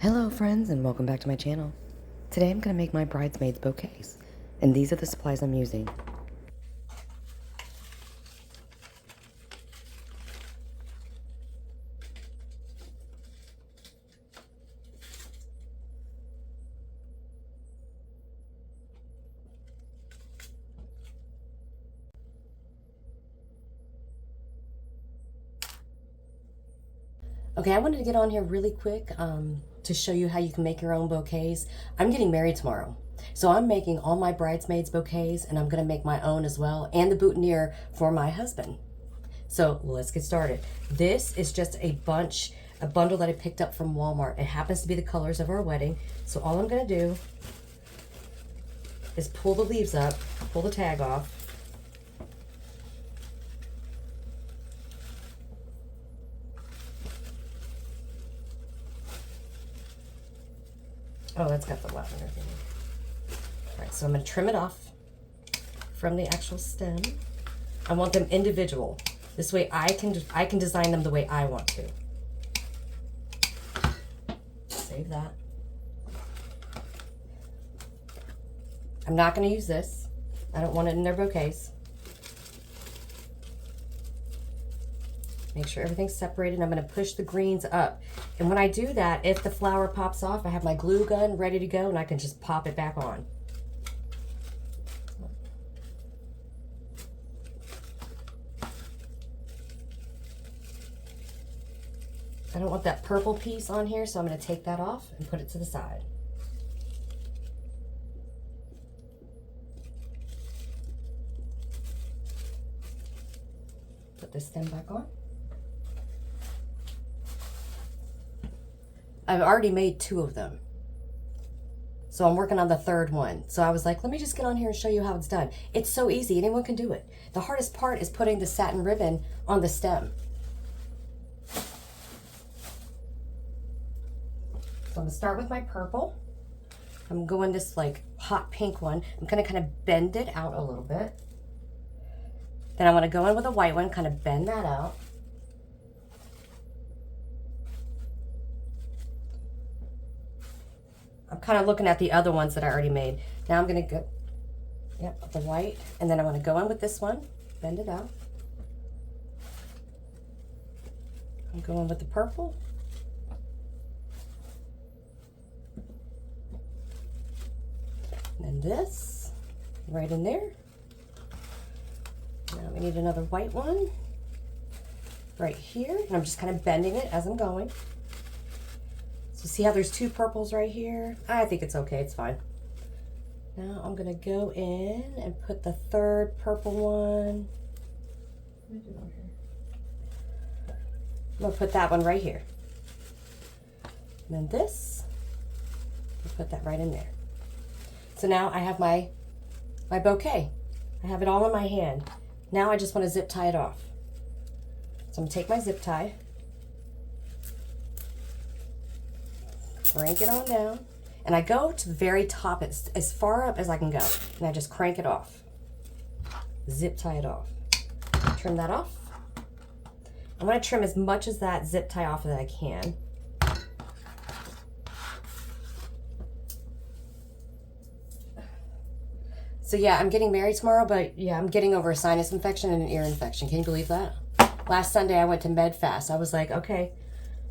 Hello friends and welcome back to my channel. Today I'm going to make my bridesmaids bouquets, and these are the supplies I'm using. Okay, I wanted to get on here really quick to show you how you can make your own bouquets. I'm getting married tomorrow, so I'm making all my bridesmaids bouquets, and I'm going to make my own as well, and the boutonniere for my husband. So let's get started. This is just a bundle that I picked up from Walmart. It happens to be the colors of our wedding. So all I'm going to do is pull the leaves up, pull the tag off. Oh, that's got the lavender thing. All right, so I'm going to trim it off from the actual stem. I want them individual. This way I can design them the way I want to. Save that. I'm not going to use this. I don't want it in their bouquets. Make sure everything's separated. I'm going to push the greens up. And when I do that, if the flower pops off, I have my glue gun ready to go and I can just pop it back on. I don't want that purple piece on here, so I'm going to take that off and put it to the side. Put this stem back on. I've already made 2 of them. So I'm working on the 3rd one. So I was like, let me just get on here and show you how it's done. It's so easy, anyone can do it. The hardest part is putting the satin ribbon on the stem. So I'm gonna start with my purple. I'm going this like hot pink one. I'm gonna kind of bend it out a little bit. Then I wanna go in with a white one, kind of bend that out. I'm kind of looking at the other ones that I already made. Now I'm gonna go, the white, and then I wanna go in with this one, bend it out. I'm going with the purple. And this, right in there. Now we need another white one, right here. And I'm just kind of bending it as I'm going. So see how there's 2 purples right here? I think it's okay, it's fine. Now I'm gonna go in and put the 3rd purple one. I'm gonna put that one right here. And then this, I'll put that right in there. So now I have my bouquet. I have it all in my hand. Now I just wanna zip tie it off. So I'm gonna take my zip tie, crank it on down, and I go to the very top, as far up as I can go, and I just crank it off. Zip tie it off. Trim that off. I want to trim as much as that zip tie off as I can. So yeah, I'm getting married tomorrow, but yeah, I'm getting over a sinus infection and an ear infection. Can you believe that? Last Sunday I went to MedFast. I was like, okay,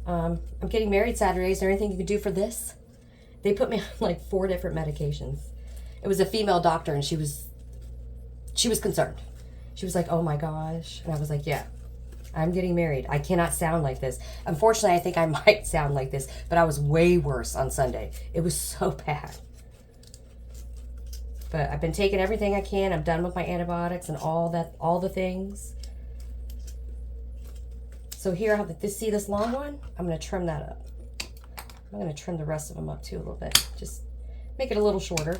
I'm getting married Saturday. Is there anything you can do for this? They put me on like 4 different medications. It was a female doctor, and she was concerned. She was like, oh my gosh. And I was like, yeah, I'm getting married. I cannot sound like this. Unfortunately, I think I might sound like this, but I was way worse on Sunday. It was so bad. But I've been taking everything I can. I'm done with my antibiotics and all the things. So here I have this, see this long one? I'm gonna trim that up. I'm gonna trim the rest of them up too a little bit. Just make it a little shorter.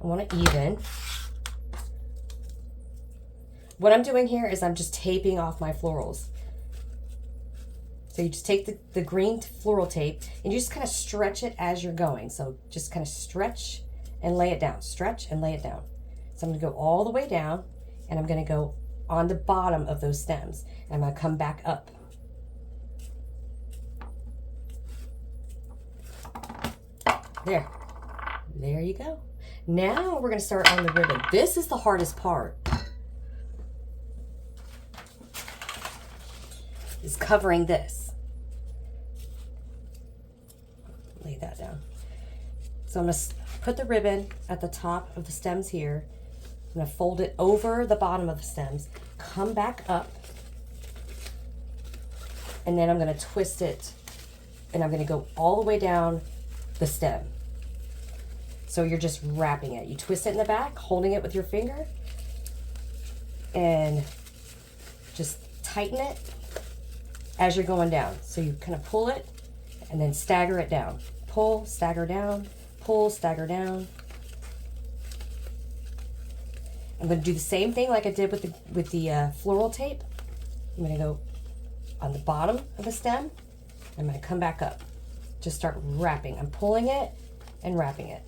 I want it even. What I'm doing here is I'm just taping off my florals. So you just take the green floral tape and you just kind of stretch it as you're going. So just kind of stretch and lay it down. Stretch and lay it down. So I'm gonna go all the way down, and I'm gonna go on the bottom of those stems. And I'm gonna come back up. There. There you go. Now we're going to start on the ribbon. This is the hardest part. Is covering this. Lay that down. So I'm going to put the ribbon at the top of the stems here. I'm going to fold it over the bottom of the stems, come back up, and then I'm going to twist it, and I'm going to go all the way down the stem. So you're just wrapping it. You twist it in the back, holding it with your finger, and just tighten it as you're going down. So you kind of pull it and then stagger it down. Pull, stagger down, pull, stagger down. I'm going to do the same thing like I did with the floral tape. I'm going to go on the bottom of the stem. I'm going to come back up. Just start wrapping. I'm pulling it and wrapping it.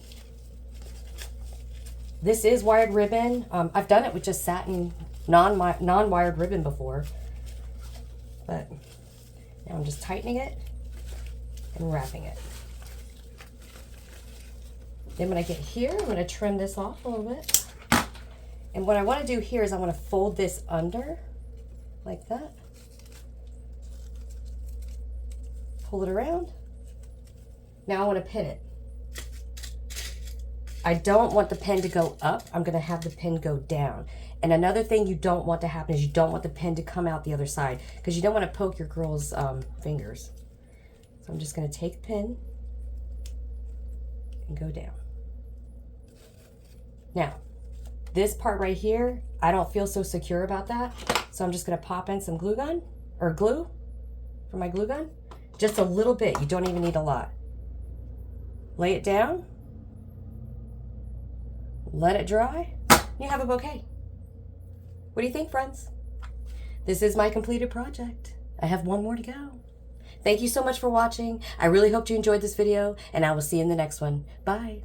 This is wired ribbon. I've done it with just satin non-wired ribbon before. But now I'm just tightening it and wrapping it. Then when I get here, I'm going to trim this off a little bit. And what I want to do here is I want to fold this under like that. Pull it around. Now I want to pin it. I don't want the pin to go up. I'm going to have the pin go down. And another thing you don't want to happen is you don't want the pin to come out the other side because you don't want to poke your girl's fingers. So I'm just going to take the pin and go down. Now, this part right here, I don't feel so secure about that. So I'm just going to pop in some glue gun or glue for my glue gun. Just a little bit. You don't even need a lot. Lay it down. Let it dry. You have a bouquet. What do you think, friends? This is my completed project. I have one more to go. Thank you so much for watching. I really hope you enjoyed this video, and I will see you in the next one. Bye.